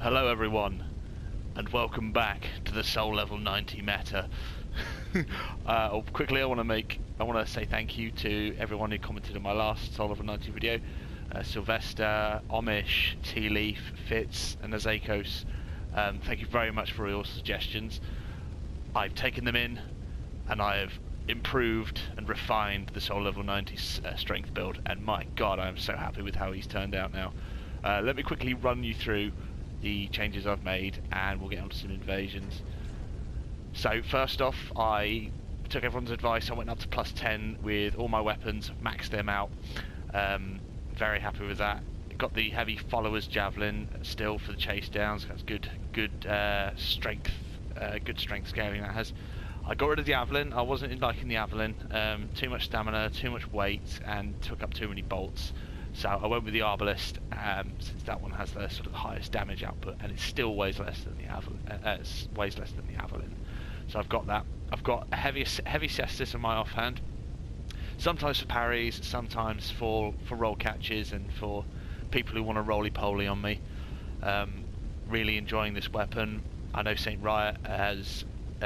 Hello everyone, and welcome back to the Soul Level 90 meta. Quickly, I want to say thank you to everyone who commented on my last Soul Level 90 video. Sylvester, Omish, Tea Leaf, Fitz, and Azekos. Thank you very much for your suggestions. I've taken them in, and I have improved and refined the Soul Level 90 strength build, and my god, I am so happy with how he's turned out now. Let me quickly run you through the changes I've made, and we'll get on to some invasions. So first off, I took everyone's advice. I went up to +10 with all my weapons, maxed them out. Very happy with that. Got the heavy followers javelin still for the chase downs. That's good strength, good strength scaling that has. I got rid of the javelin. I wasn't liking the javelin. Too much stamina, too much weight, and took up too many bolts. So I went with the Arbalist, since that one has the sort of highest damage output, and it still weighs less than the Javelin. So I've got that. I've got a heavy cestus in my offhand, sometimes for parries, sometimes for roll catches, and for people who want to roly-poly on me. Really enjoying this weapon. I know Saint Riot has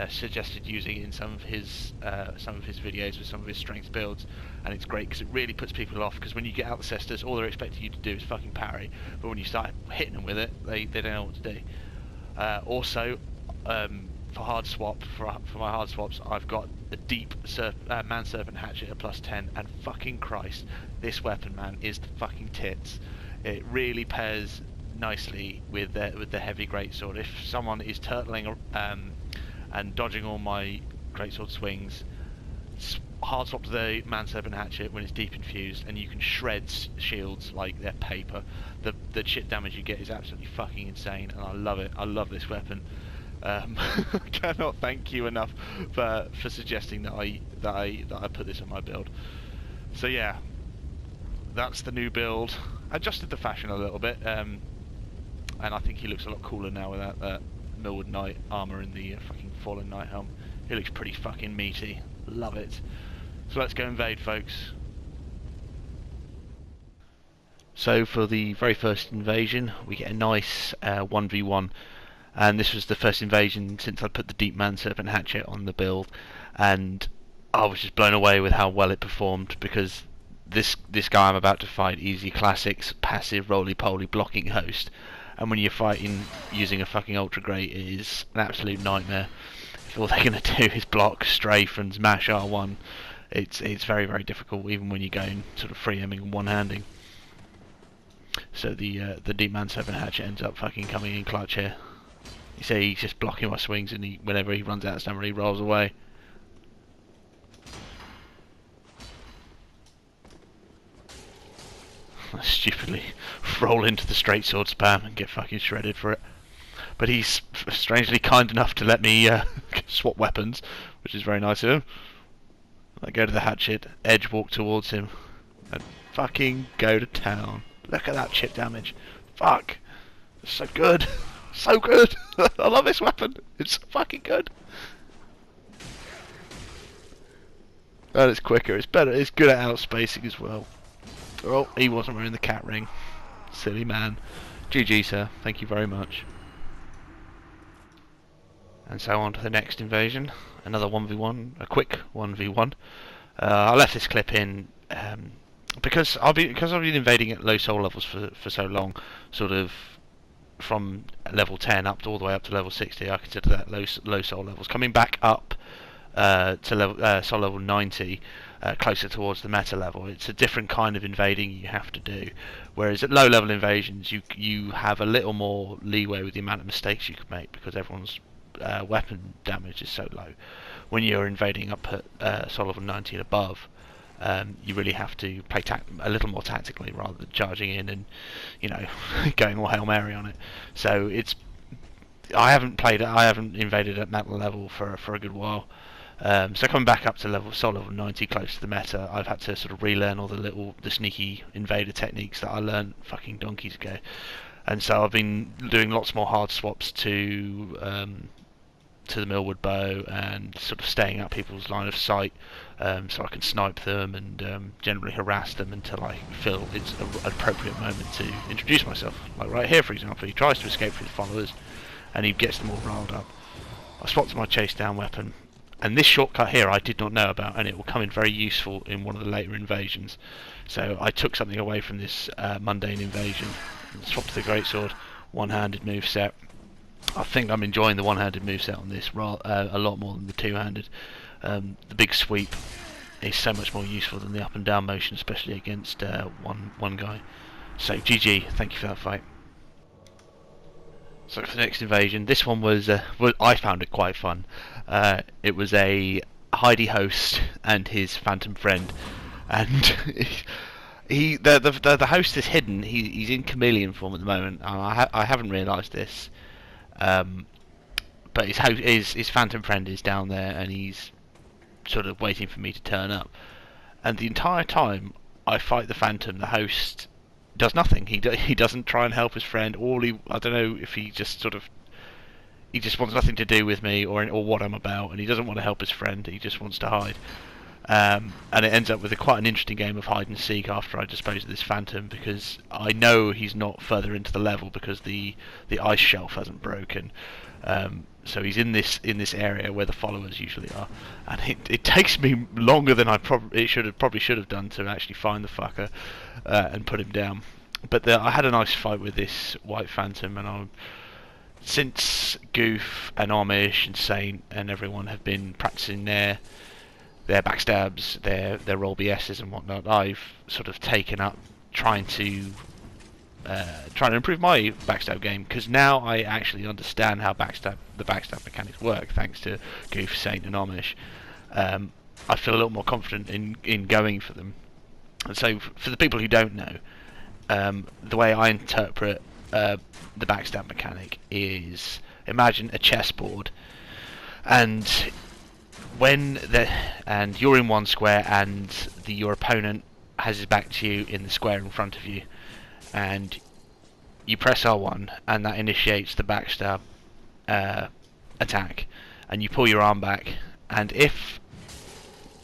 suggested using it in some of his videos with some of his strength builds, and it's great because it really puts people off, because when you get out the cestus, all they're expecting you to do is fucking parry, but when you start hitting them with it, they don't know what to do. Also, for hard swap, for my hard swaps, I've got a deep man serpent hatchet at +10, and fucking Christ, this weapon, man, is the fucking tits. It really pairs nicely with the heavy greatsword. If someone is turtling and dodging all my greatsword swings, hard swap to the man serpent hatchet when it's deep infused, and you can shred shields like they're paper. The shit damage you get is absolutely fucking insane, and I love it. I love this weapon. I cannot thank you enough for suggesting that I put this on my build. So yeah, that's the new build. Adjusted the fashion a little bit, and I think he looks a lot cooler now with that Millwood Knight armour and the fucking Fallen Knight helm. He looks pretty fucking meaty. Love it. So let's go invade, folks. So for the very first invasion, we get a nice 1v1, and this was the first invasion since I put the Deep Man Serpent Hatchet on the build, and I was just blown away with how well it performed, because this guy I'm about to fight, Easy Classics, passive roly-poly blocking host, and when you're fighting using a fucking Ultra Great, it is an absolute nightmare. If all they're going to do is block, strafe and smash R1, it's very, very difficult, even when you're going sort of free-aiming and one-handing. So the Deep Man Serpent Hatchet ends up fucking coming in clutch here. You see, he's just blocking my swings, and whenever he runs out of stamina, he rolls away. I stupidly roll into the straight sword spam and get fucking shredded for it. But he's strangely kind enough to let me swap weapons, which is very nice of him. I go to the hatchet, edge walk towards him, and fucking go to town. Look at that chip damage. Fuck. It's so good. So good. I love this weapon. It's so fucking good. And it's quicker. It's better. It's good at outspacing as well. Oh, he wasn't wearing the cat ring. Silly man. GG, sir. Thank you very much. And so on to the next invasion. Another 1v1. A quick 1v1. I left this clip in because I've been invading at low soul levels for so long, sort of from level 10 up to all the way up to level 60. I consider that low soul levels. Coming back up to soul level 90, closer towards the meta level, it's a different kind of invading you have to do. Whereas at low level invasions, you have a little more leeway with the amount of mistakes you can make, because everyone's weapon damage is so low. When you're invading up at soul level 90 and above, you really have to play a little more tactically rather than charging in and, you know, going all Hail Mary on it. So I haven't invaded at that level for a good while. So coming back up to soul level 90, close to the meta, I've had to sort of relearn all the sneaky invader techniques that I learned fucking donkeys ago. And so I've been doing lots more hard swaps to to the Millwood bow and sort of staying out people's line of sight, so I can snipe them and generally harass them until I feel it's an appropriate moment to introduce myself. Like right here, for example, he tries to escape through the followers, and he gets them all riled up. I spot my chase down weapon, and this shortcut here I did not know about, and it will come in very useful in one of the later invasions. So I took something away from this mundane invasion, swapped the greatsword, one-handed moveset. I think I'm enjoying the one-handed moveset on this a lot more than the two-handed. The big sweep is so much more useful than the up and down motion, especially against one guy. So GG, thank you for that fight. So for the next invasion, this one was I found it quite fun. It was a Heidi host and his phantom friend, and the host is hidden. He's in chameleon form at the moment. I haven't realised this, but his phantom friend is down there, and he's sort of waiting for me to turn up. And the entire time I fight the phantom, the host does nothing. He doesn't try and help his friend. I don't know if he just wants nothing to do with me or what I'm about, and he doesn't want to help his friend. He just wants to hide. And it ends up with quite an interesting game of hide and seek after I dispose of this phantom, because I know he's not further into the level because the ice shelf hasn't broken. So he's in this area where the followers usually are, and it takes me longer than I probably should have done to actually find the fucker and put him down. But I had a nice fight with this white phantom, and since Goof and Amish and Saint and everyone have been practicing their backstabs, their roll BSs and whatnot, I've sort of taken up trying to improve my backstab game, because now I actually understand how the backstab mechanics work thanks to Goof, Saint and Amish. I feel a little more confident in going for them. And so for the people who don't know, the way I interpret the backstab mechanic is, imagine a chessboard, and you're in one square and your opponent has his back to you in the square in front of you, and you press R1 and that initiates the backstab attack, and you pull your arm back, and if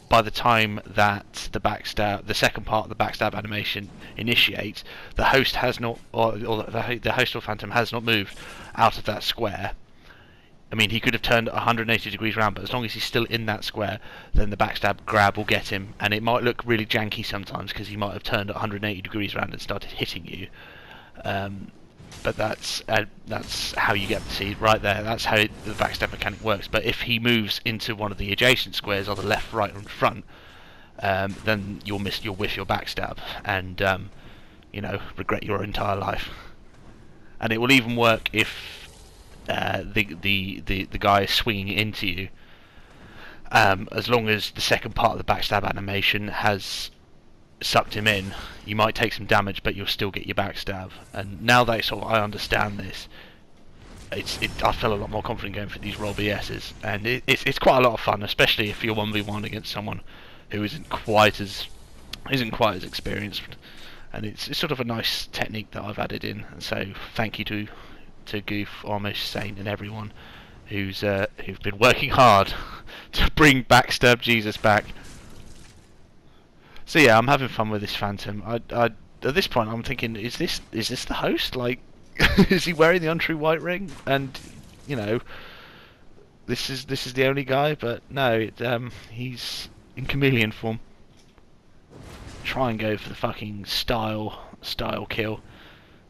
by the time that the second part of the backstab animation initiates, the host has not, or the host or phantom has not moved out of that square. I mean, he could have turned 180 degrees round, but as long as he's still in that square, then the backstab grab will get him, and it might look really janky sometimes because he might have turned 180 degrees round and started hitting you. But that's how you get to see right there. That's how the backstab mechanic works. But if he moves into one of the adjacent squares, either left, right, or in front, then you'll whiff your backstab and regret your entire life. And it will even work if the guy is swinging into you, as long as the second part of the backstab animation has sucked him in. You might take some damage, but you'll still get your backstab. And now that I understand this, I feel a lot more confident going for these roll BSs, and it's quite a lot of fun, especially if you're 1v1 against someone who isn't quite as experienced. And it's sort of a nice technique that I've added in. And so thank you to Goof, Amish, Saint, and everyone who've been working hard to bring Backstab Jesus back. So yeah, I'm having fun with this phantom. I at this point I'm thinking, is this the host? Like, is he wearing the untrue white ring? And this is the only guy, but no, he's in chameleon form. Try and go for the fucking style kill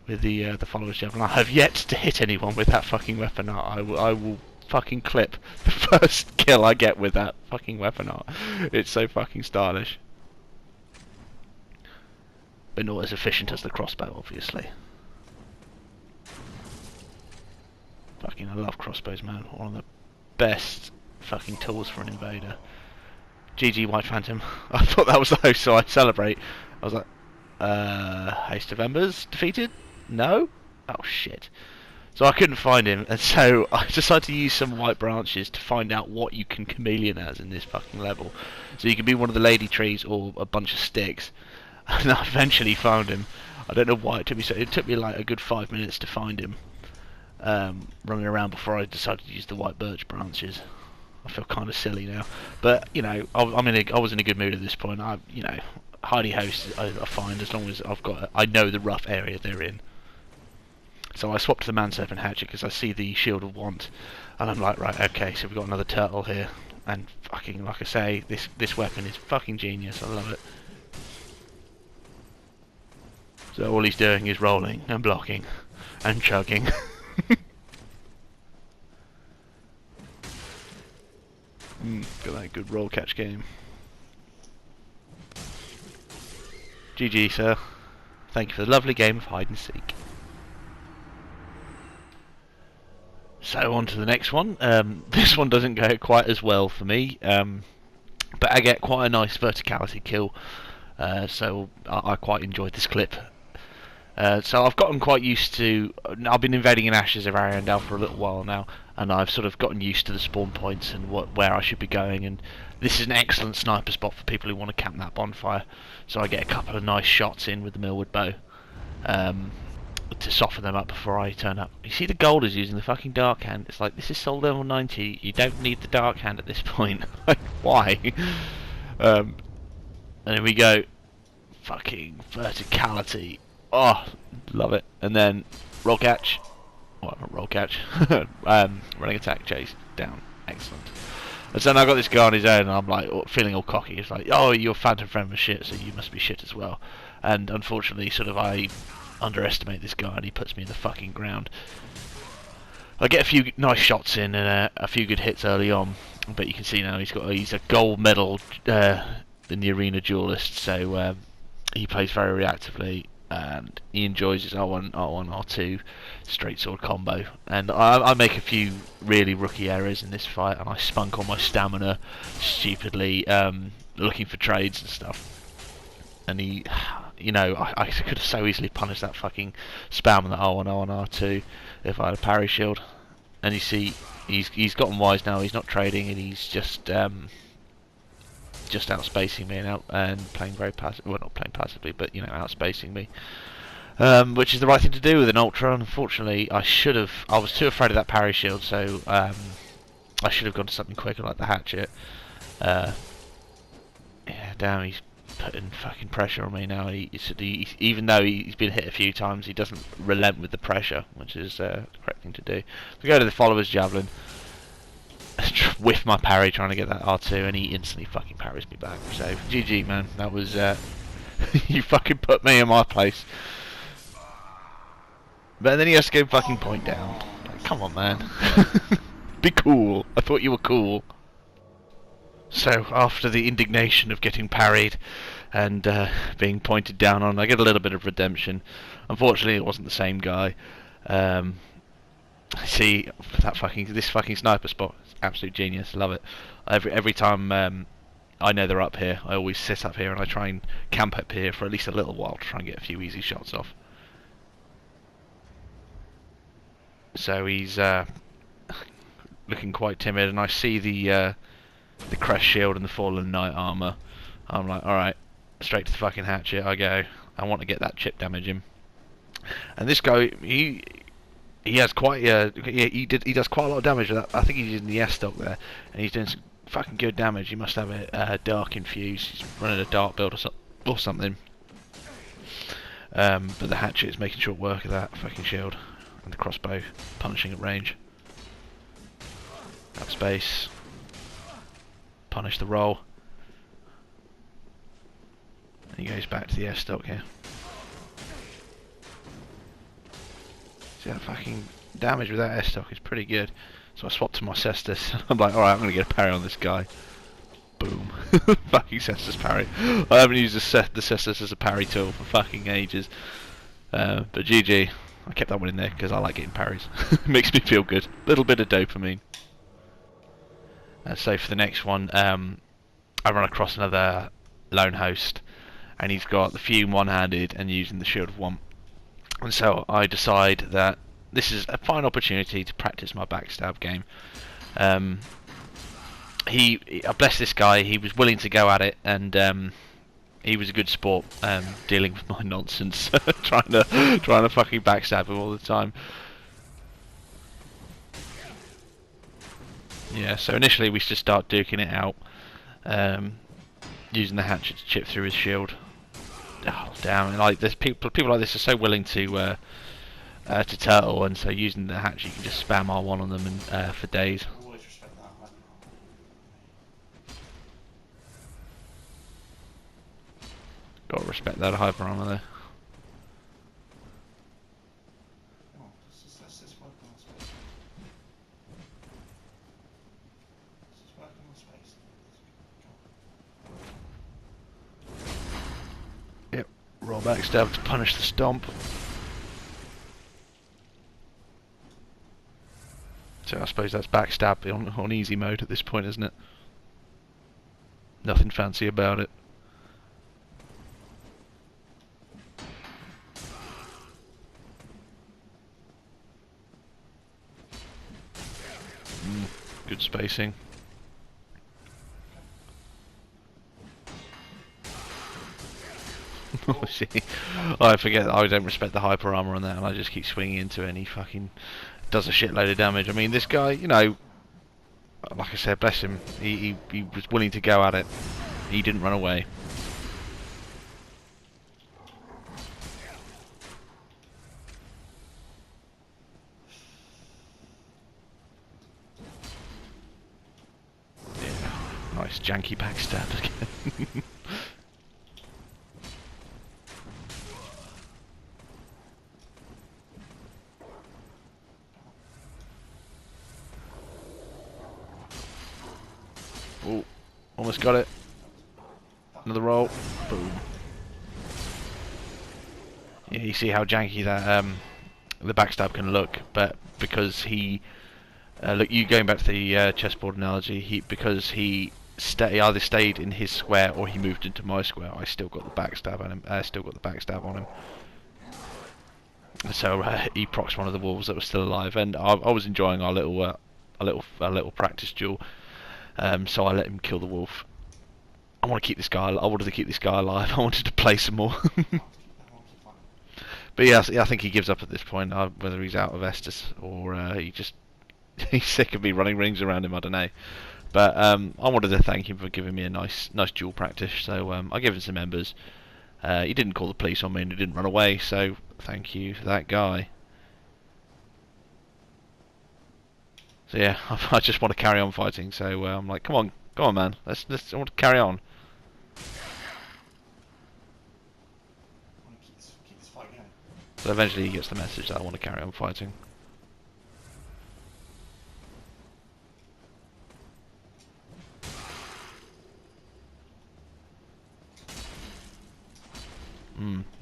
with the follower's javelin. I have yet to hit anyone with that fucking weapon art. I will fucking clip the first kill I get with that fucking weapon art. It's so fucking stylish. But not as efficient as the crossbow, obviously. Fucking, I love crossbows, man. One of the best fucking tools for an invader. GG White Phantom. I thought that was the host, so I celebrate. I was like, Haste of Embers defeated? No? Oh shit. So I couldn't find him, and so I decided to use some white branches to find out what you can chameleon as in this fucking level. So you can be one of the lady trees or a bunch of sticks. And I eventually found him. I don't know why it took me like a good 5 minutes to find him. running around before I decided to use the white birch branches. I feel kind of silly now, but you know, I was in a good mood at this point. You know, hidey hosts I find as long as I know the rough area they're in. So I swapped to the manserpent hatchet because I see the shield of want, and I'm like, right, okay, so we've got another turtle here, and fucking like I say, this weapon is fucking genius. I love it. So all he's doing is rolling and blocking and chugging. Got that good roll catch game. GG, sir. Thank you for the lovely game of hide and seek. So on to the next one. This one doesn't go quite as well for me, but I get quite a nice verticality kill. So I quite enjoyed this clip. So I've gotten quite used to. I've been invading in Ashes of Ariandel for a little while now, and I've sort of gotten used to the spawn points and where I should be going. And this is an excellent sniper spot for people who want to camp that bonfire. So I get a couple of nice shots in with the Millwood bow to soften them up before I turn up. You see the gold is using the fucking dark hand. It's like, this is soul level 90. You don't need the dark hand at this point. Like, why? And here we go. Fucking verticality. Oh, love it. And then roll catch. Well, not roll catch. Running attack, chase, down. Excellent. And so then I got this guy on his own, and I'm like feeling all cocky. It's like, oh, your phantom friend was shit, so you must be shit as well. And unfortunately, sort of, I underestimate this guy, and he puts me in the fucking ground. I get a few nice shots in and a few good hits early on, but you can see now he's a gold medal in the arena duelist, so he plays very reactively. And he enjoys his R1, R2 straight sword combo. And I make a few really rookie errors in this fight, and I spunk all my stamina stupidly, looking for trades and stuff. And he, you know, I could have so easily punished that fucking spam on the R1, R1, R2 if I had a parry shield. And you see, he's gotten wise now. He's not trading, and he's just outspacing me and playing very passive. Well, not playing passively, but you know, outspacing me. Which is the right thing to do with an ultra. Unfortunately, I was too afraid of that parry shield, so I should have gone to something quicker like the hatchet. Yeah, damn, he's putting fucking pressure on me now. Even though he's been hit a few times, he doesn't relent with the pressure, which is the correct thing to do. We go to the follower's javelin. Whiff my parry trying to get that R2, and he instantly fucking parries me back. So GG, man. That was you fucking put me in my place. But then he has to go fucking point down. Like, come on, man. Be cool. I thought you were cool. So after the indignation of getting parried and being pointed down on, I get a little bit of redemption. Unfortunately, it wasn't the same guy. See this fucking sniper spot. Absolute genius, love it. Every time I know they're up here, I always sit up here and I try and camp up here for at least a little while to try and get a few easy shots off. So he's looking quite timid, and I see the crest shield and the fallen knight armor. I'm like, all right, straight to the fucking hatchet I go. I want to get that chip damage in. And this guy, he has quite he does quite a lot of damage with that. I think he's using the S stock there, and he's doing some fucking good damage. He must have a dark infuse. He's running a dark build or something. But the hatchet is making short work of that fucking shield, and the crossbow punishing at range. Up space. Punish the roll. And he goes back to the S stock here. See that fucking damage with that S stock is pretty good. So I swapped to my Cestus. I'm like, alright, I'm going to get a parry on this guy. Boom. Fucking Cestus parry. I haven't used the Cestus as a parry tool for fucking ages. But GG. I kept that one in there because I like getting parries. It makes me feel good. Little bit of dopamine. So for the next one, I run across another lone host, and he's got the fume one-handed and using the shield of one. And so I decide that this is a fine opportunity to practice my backstab game. I bless this guy. He was willing to go at it, and he was a good sport, dealing with my nonsense, trying to fucking backstab him all the time. Yeah, so initially we just start duking it out, um, using the hatchet to chip through his shield. Oh damn! Like there's people like this are so willing to turtle, and so using the hatchet you can just spam R1 on them and for days. Gotta respect that hyper armor though. Yep, roll back stab to punish the stomp. So I suppose that's backstab on easy mode at this point, isn't it? Nothing fancy about it. Good spacing. See, I forget. I don't respect the hyper armor on that, and I just keep swinging into it, and he fucking does a shitload of damage. I mean, this guy, you know, like I said, bless him. He was willing to go at it. He didn't run away. Yeah, nice janky backstab again. Oh, almost got it. Another roll. Boom. Yeah, you see how janky that the backstab can look, but because he look, you going back to the chessboard analogy, because he either stayed in his square or he moved into my square, I still got the backstab on him. Still got the backstab on him. So he procs one of the wolves that was still alive, and I was enjoying our little practice duel. So I let him kill the wolf. I want to keep this guy. I wanted to keep this guy alive. I wanted to play some more. But yeah, I think he gives up at this point. Whether he's out of Estus or he's sick of me running rings around him. I don't know. But I wanted to thank him for giving me a nice duel practice. So I gave him some members. He didn't call the police on me and he didn't run away. So thank you for that guy. So yeah, I just want to carry on fighting. So I'm like, come on, man. Let's I want to carry on. So eventually he gets the message that I want to carry on fighting.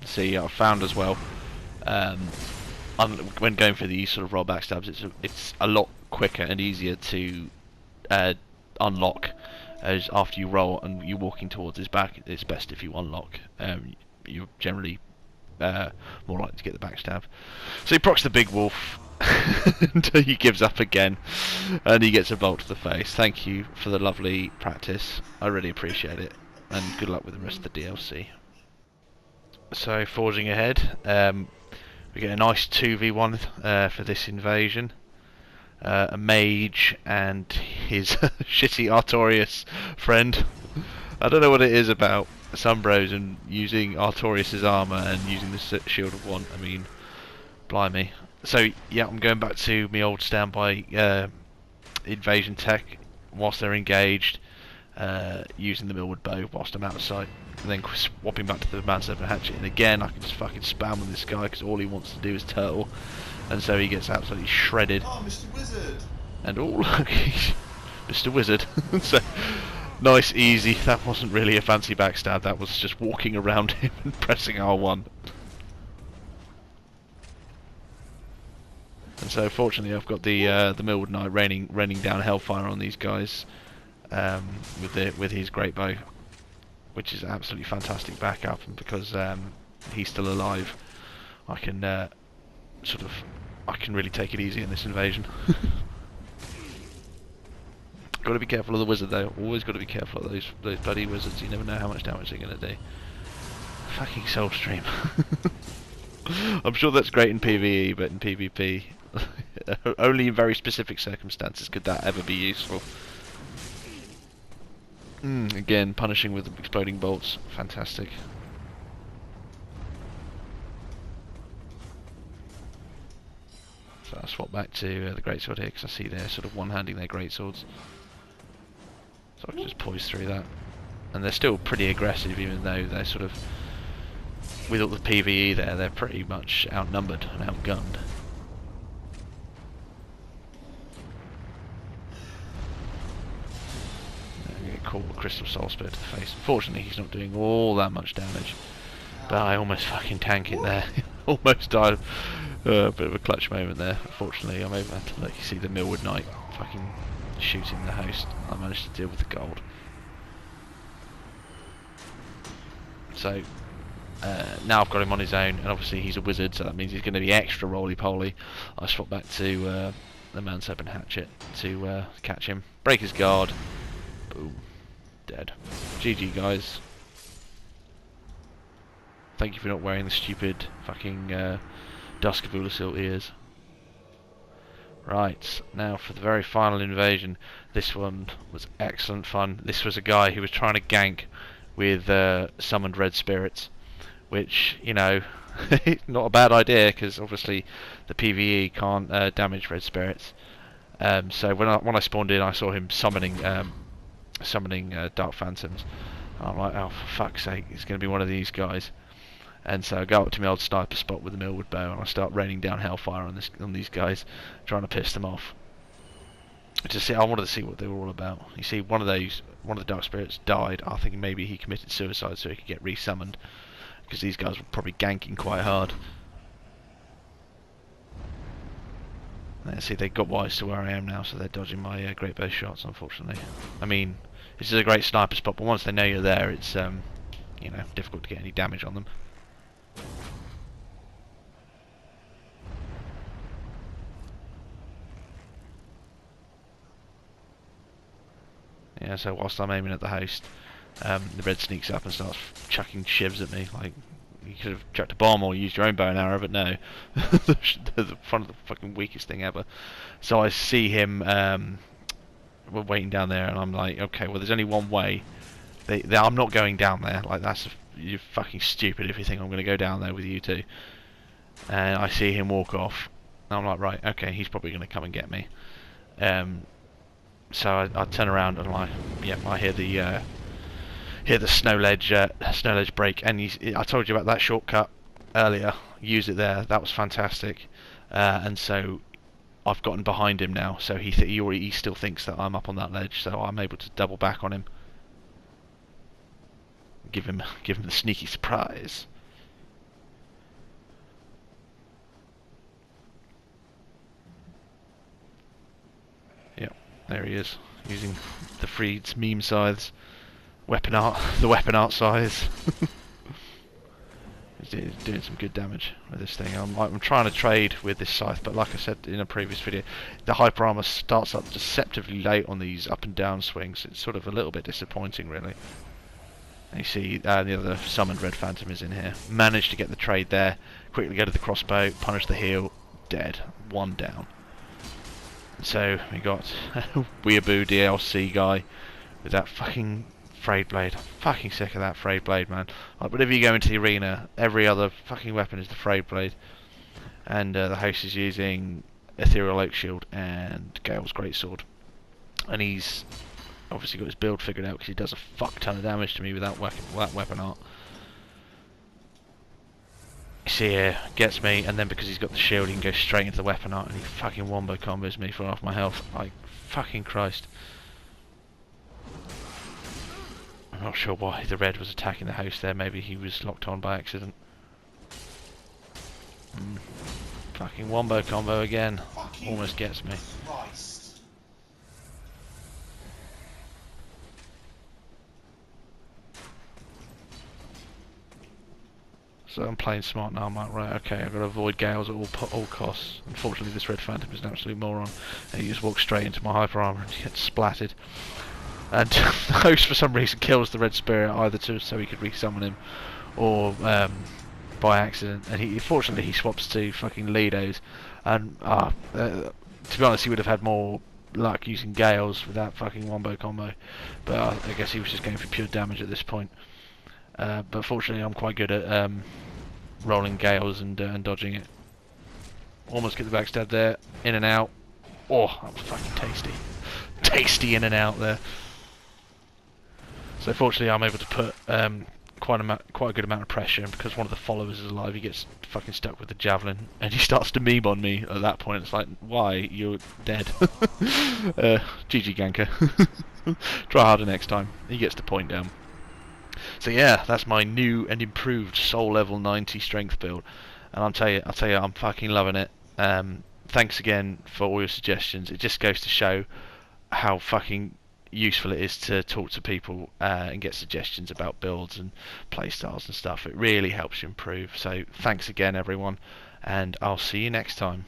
See, I found as well, when going for these sort of roll backstabs, it's a lot quicker and easier to unlock. As after you roll and you're walking towards his back, it's best if you unlock. You're generally more likely to get the backstab. So he procs the big wolf until he gives up again, and he gets a bolt to the face. Thank you for the lovely practice. I really appreciate it, and good luck with the rest of the DLC. So forging ahead, we get a nice 2v1 for this invasion. A mage and his shitty Artorias friend. I don't know what it is about some bros and using Artorias' armour and using the shield of one. I mean, blimey. So yeah, I'm going back to my old standby invasion tech whilst they're engaged, using the Millwood bow whilst I'm out of sight, and then swapping back to the Manservant hatchet. And again, I can just fucking spam with this guy because all he wants to do is turtle, and so he gets absolutely shredded. Oh, Mr. Wizard! And all Mr. Wizard. So nice, easy. That wasn't really a fancy backstab. That was just walking around him and pressing R1. And so, fortunately, I've got the Millwood Knight raining down hellfire on these guys with his great bow, which is absolutely fantastic backup. And because he's still alive, I can I can really take it easy in this invasion. Got to be careful of the wizard though. Always got to be careful of those bloody wizards. You never know how much damage they're gonna do. Fucking Soulstream. I'm sure that's great in PvE, but in PvP, Only in very specific circumstances could that ever be useful. Again, punishing with exploding bolts. Fantastic. So I'll swap back to the greatsword here because I see they're sort of one-handing their greatswords. So I can just poise through that. And they're still pretty aggressive, even though they're sort of, with all the PvE there, they're pretty much outnumbered and outgunned. Get caught with Crystal Soul Spirit to the face. Unfortunately, he's not doing all that much damage. But I almost fucking tank it there. Almost died. A bit of a clutch moment there. Unfortunately, I'm able to let you see the Millwood Knight fucking shooting the host. I managed to deal with the gold. So now I've got him on his own, and obviously he's a wizard, so that means he's going to be extra roly-poly. I swap back to the Manserpent Hatchet to catch him. Break his guard. Boom. Dead. GG, guys. Thank you for not wearing the stupid fucking Dusk of Ulasil ears. Right, now for the very final invasion. This one was excellent fun. This was a guy who was trying to gank with summoned red spirits, which, you know, not a bad idea because obviously the PvE can't damage red spirits. So when I spawned in, I saw him summoning dark phantoms. I'm like, oh, for fuck's sake, it's going to be one of these guys. And so I go up to my old sniper spot with the Millwood bow, and I start raining down hellfire on these guys, trying to piss them off. I wanted to see what they were all about. You see, one of the dark spirits died. I think maybe he committed suicide so he could get resummoned, because these guys were probably ganking quite hard. And see, they got wise to where I am now, so they're dodging my great bow shots. Unfortunately, I mean, this is a great sniper spot, but once they know you're there, it's you know, difficult to get any damage on them. Yeah, so whilst I'm aiming at the host, the red sneaks up and starts chucking shivs at me. Like, you could have chucked a bomb or used your own bow and arrow, but no. The front of the fucking weakest thing ever. So I see him, we're waiting down there, and I'm like, okay, well, there's only one way. I'm not going down there. Like, you're fucking stupid if you think I'm going to go down there with you two. And I see him walk off. And I'm like, right, okay, he's probably going to come and get me. So I turn around and I hear the snow ledge break. And I told you about that shortcut earlier. Use it there. That was fantastic. And so I've gotten behind him now. So he still thinks that I'm up on that ledge. So I'm able to double back on him. Give him the sneaky surprise. Yep, there he is, using the Freed's meme scythes, the weapon art scythes. He's doing some good damage with this thing. I'm trying to trade with this scythe, but like I said in a previous video, the hyper armor starts up deceptively late on these up and down swings. It's sort of a little bit disappointing, really. And you see the other summoned red phantom is in here. Managed to get the trade there. Quickly go to the crossbow, punish the heal, dead. One down. So we got Weeaboo DLC guy with that fucking frayed blade. I'm fucking sick of that frayed blade, man. Like, whenever you go into the arena, every other fucking weapon is the frayed blade. And the host is using Ethereal Oak Shield and Gale's Greatsword. And he's obviously got his build figured out because he does a fuck ton of damage to me with that weapon art. You see here, gets me, and then because he's got the shield, he can go straight into the weapon art, and he fucking wombo combos me for half my health. Like, fucking Christ. I'm not sure why the red was attacking the host there. Maybe he was locked on by accident. Fucking wombo combo again. Almost gets me. So I'm playing smart now. I'm like, right, okay, I've got to avoid Gales at all costs. Unfortunately, this red phantom is an absolute moron, and he just walks straight into my hyper armor and gets splatted. And the host, for some reason, kills the red spirit either so he could resummon him, or by accident. And fortunately he swaps to fucking Lido's. And to be honest, he would have had more luck using Gales with that fucking wombo combo. But I guess he was just going for pure damage at this point. But fortunately, I'm quite good at rolling Gales and dodging it. Almost get the backstab there. In and out. Oh, that was fucking tasty. Tasty in and out there. So fortunately, I'm able to put quite a good amount of pressure, and because one of the followers is alive, he gets fucking stuck with the javelin, and he starts to meme on me at that point. It's like, why? You're dead. GG ganker. Try harder next time. He gets the point down. So yeah, that's my new and improved Soul Level 90 strength build, and I'll tell you, I'm fucking loving it. Thanks again for all your suggestions. It just goes to show how fucking useful it is to talk to people and get suggestions about builds and playstyles and stuff. It really helps you improve. So thanks again, everyone, and I'll see you next time.